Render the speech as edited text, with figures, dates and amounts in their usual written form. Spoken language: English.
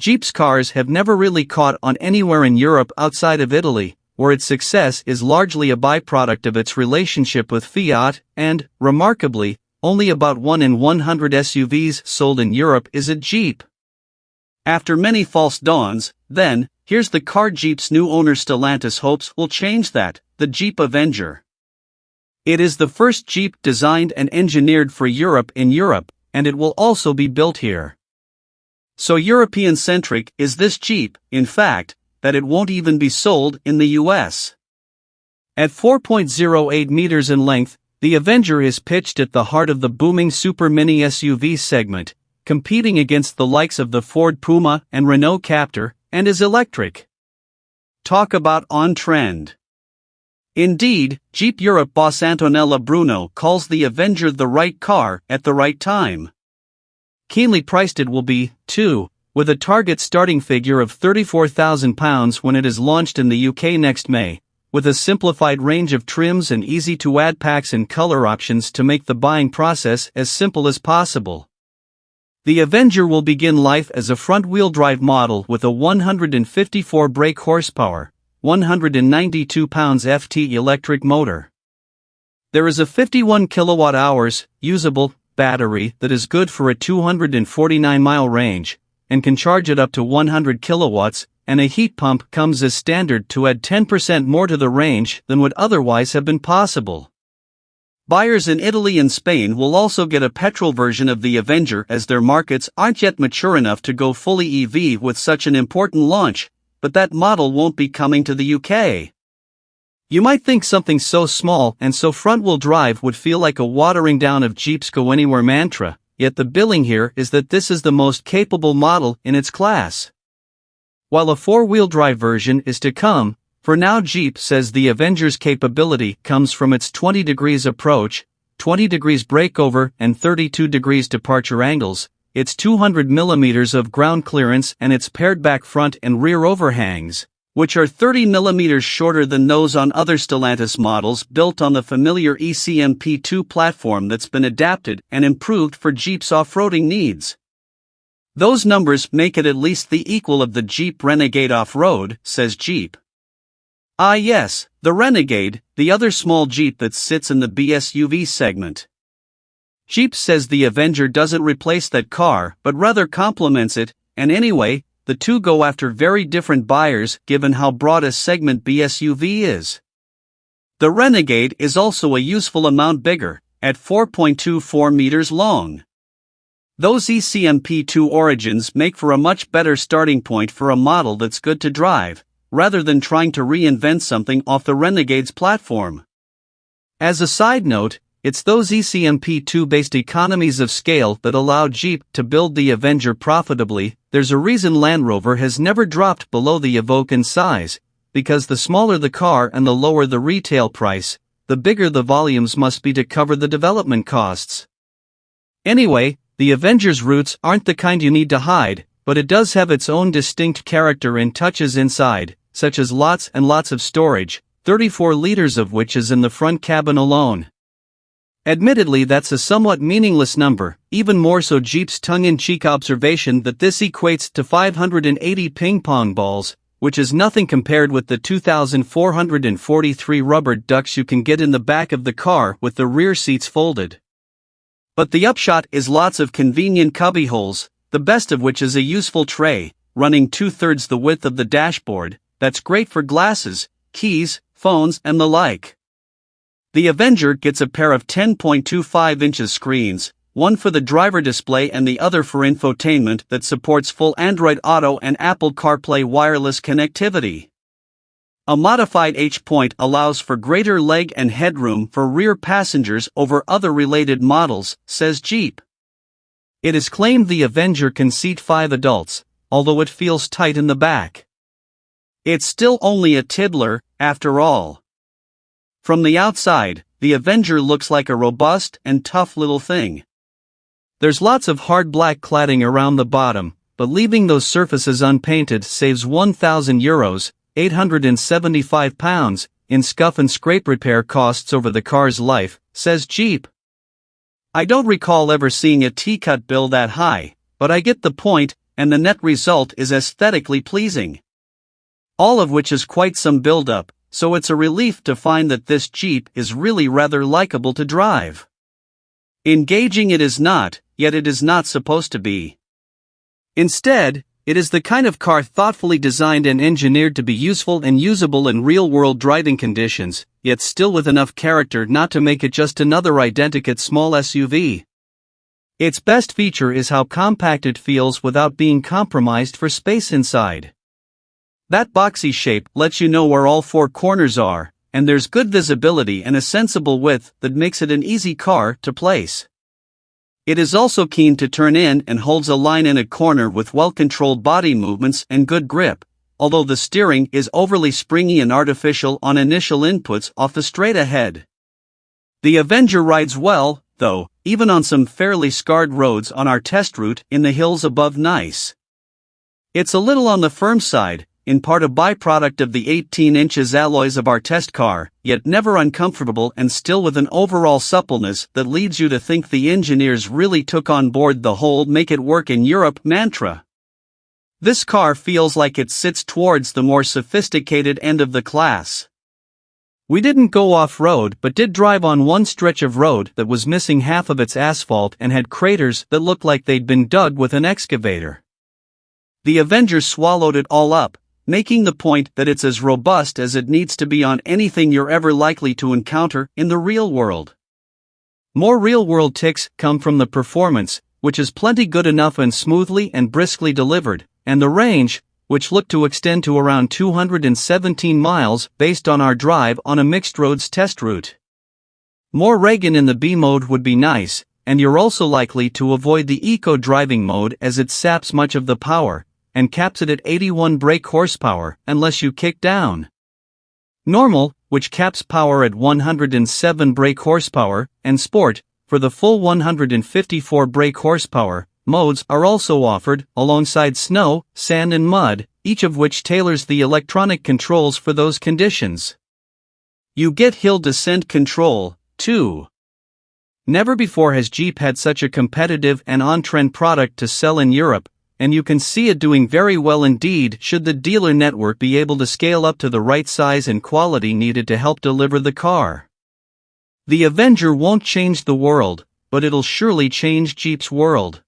Jeep's cars have never really caught on anywhere in Europe outside of Italy, where its success is largely a byproduct of its relationship with Fiat, and, remarkably, only about 1 in 100 SUVs sold in Europe is a Jeep. After many false dawns, then, here's the car Jeep's new owner Stellantis hopes will change that, the Jeep Avenger. It is the first Jeep designed and engineered for Europe in Europe, and it will also be built here. So European-centric is this Jeep, in fact, that it won't even be sold in the US. At 4.08 meters in length, the Avenger is pitched at the heart of the booming super mini SUV segment, competing against the likes of the Ford Puma and Renault Captur, and is electric. Talk about on-trend. Indeed, Jeep Europe boss Antonella Bruno calls the Avenger the right car at the right time. Keenly priced it will be, too, with a target starting figure of £34,000 when it is launched in the UK next May, with a simplified range of trims and easy-to-add packs and color options to make the buying process as simple as possible. The Avenger will begin life as a front-wheel drive model with a 154 brake horsepower, 192 pounds-ft electric motor. There is a 51 kilowatt-hours, usable, battery that is good for a 249-mile range, and can charge it up to 100 kilowatts, and a heat pump comes as standard to add 10% more to the range than would otherwise have been possible. Buyers in Italy and Spain will also get a petrol version of the Avenger as their markets aren't yet mature enough to go fully EV with such an important launch, but that model won't be coming to the UK. You might think something so small and so front-wheel drive would feel like a watering down of Jeep's go-anywhere mantra, yet the billing here is that this is the most capable model in its class. While a four-wheel drive version is to come, for now Jeep says the Avenger's capability comes from its 20 degrees approach, 20 degrees breakover and 32 degrees departure angles, its 200 mm of ground clearance and its paired back front and rear overhangs, which are 30 mm shorter than those on other Stellantis models built on the familiar ECMP2 platform that's been adapted and improved for Jeep's off-roading needs. Those numbers make it at least the equal of the Jeep Renegade Off-Road, says Jeep. Ah yes, the Renegade, the other small Jeep that sits in the BSUV segment. Jeep says the Avenger doesn't replace that car but rather complements it, and anyway, the two go after very different buyers given how broad a segment BSUV is. The Renegade is also a useful amount bigger, at 4.24 meters long. Those ECMP2 origins make for a much better starting point for a model that's good to drive, rather than trying to reinvent something off the Renegade's platform. As a side note, it's those ECMP2-based economies of scale that allow Jeep to build the Avenger profitably. There's a reason Land Rover has never dropped below the Evoque in size, because the smaller the car and the lower the retail price, the bigger the volumes must be to cover the development costs. Anyway, the Avenger's roots aren't the kind you need to hide, but it does have its own distinct character and touches inside, such as lots and lots of storage, 34 liters of which is in the front cabin alone. Admittedly, that's a somewhat meaningless number, even more so Jeep's tongue-in-cheek observation that this equates to 580 ping-pong balls, which is nothing compared with the 2,443 rubber ducks you can get in the back of the car with the rear seats folded. But the upshot is lots of convenient cubbyholes, the best of which is a useful tray, running 2/3 the width of the dashboard, that's great for glasses, keys, phones and the like. The Avenger gets a pair of 10.25 inches screens, one for the driver display and the other for infotainment that supports full Android Auto and Apple CarPlay wireless connectivity. A modified H-point allows for greater leg and headroom for rear passengers over other related models, says Jeep. It is claimed the Avenger can seat 5 adults, although it feels tight in the back. It's still only a tiddler, after all. From the outside, the Avenger looks like a robust and tough little thing. There's lots of hard black cladding around the bottom, but leaving those surfaces unpainted saves €1,000, 875 pounds, in scuff and scrape repair costs over the car's life, says Jeep. I don't recall ever seeing a T-cut bill that high, but I get the point. and the net result is aesthetically pleasing. All of which is quite some build-up, so it's a relief to find that this Jeep is really rather likable to drive. Engaging it is not, yet it is not supposed to be. Instead, it is the kind of car thoughtfully designed and engineered to be useful and usable in real-world driving conditions, yet still with enough character not to make it just another identical small SUV. Its best feature is how compact it feels without being compromised for space inside. That boxy shape lets you know where all four corners are, and there's good visibility and a sensible width that makes it an easy car to place. It is also keen to turn in and holds a line in a corner with well-controlled body movements and good grip, although the steering is overly springy and artificial on initial inputs off the straight ahead. The Avenger rides well, though, even on some fairly scarred roads on our test route in the hills above Nice. It's a little on the firm side, in part a byproduct of the 18 inches alloys of our test car, yet never uncomfortable and still with an overall suppleness that leads you to think the engineers really took on board the whole "make it work in Europe" mantra. This car feels like it sits towards the more sophisticated end of the class. We didn't go off-road but did drive on one stretch of road that was missing half of its asphalt and had craters that looked like they'd been dug with an excavator. The Avenger swallowed it all up, making the point that it's as robust as it needs to be on anything you're ever likely to encounter in the real world. More real-world ticks come from the performance, which is plenty good enough and smoothly and briskly delivered, and the range, which looked to extend to around 217 miles based on our drive on a mixed roads test route. More Reagan in the B mode would be nice, and you're also likely to avoid the eco driving mode as it saps much of the power, and caps it at 81 brake horsepower unless you kick down. Normal, which caps power at 107 brake horsepower, and Sport, for the full 154 brake horsepower, modes are also offered, alongside snow, sand and mud, each of which tailors the electronic controls for those conditions. You get hill descent control, too. Never before has Jeep had such a competitive and on-trend product to sell in Europe, and you can see it doing very well indeed should the dealer network be able to scale up to the right size and quality needed to help deliver the car. The Avenger won't change the world, but it'll surely change Jeep's world.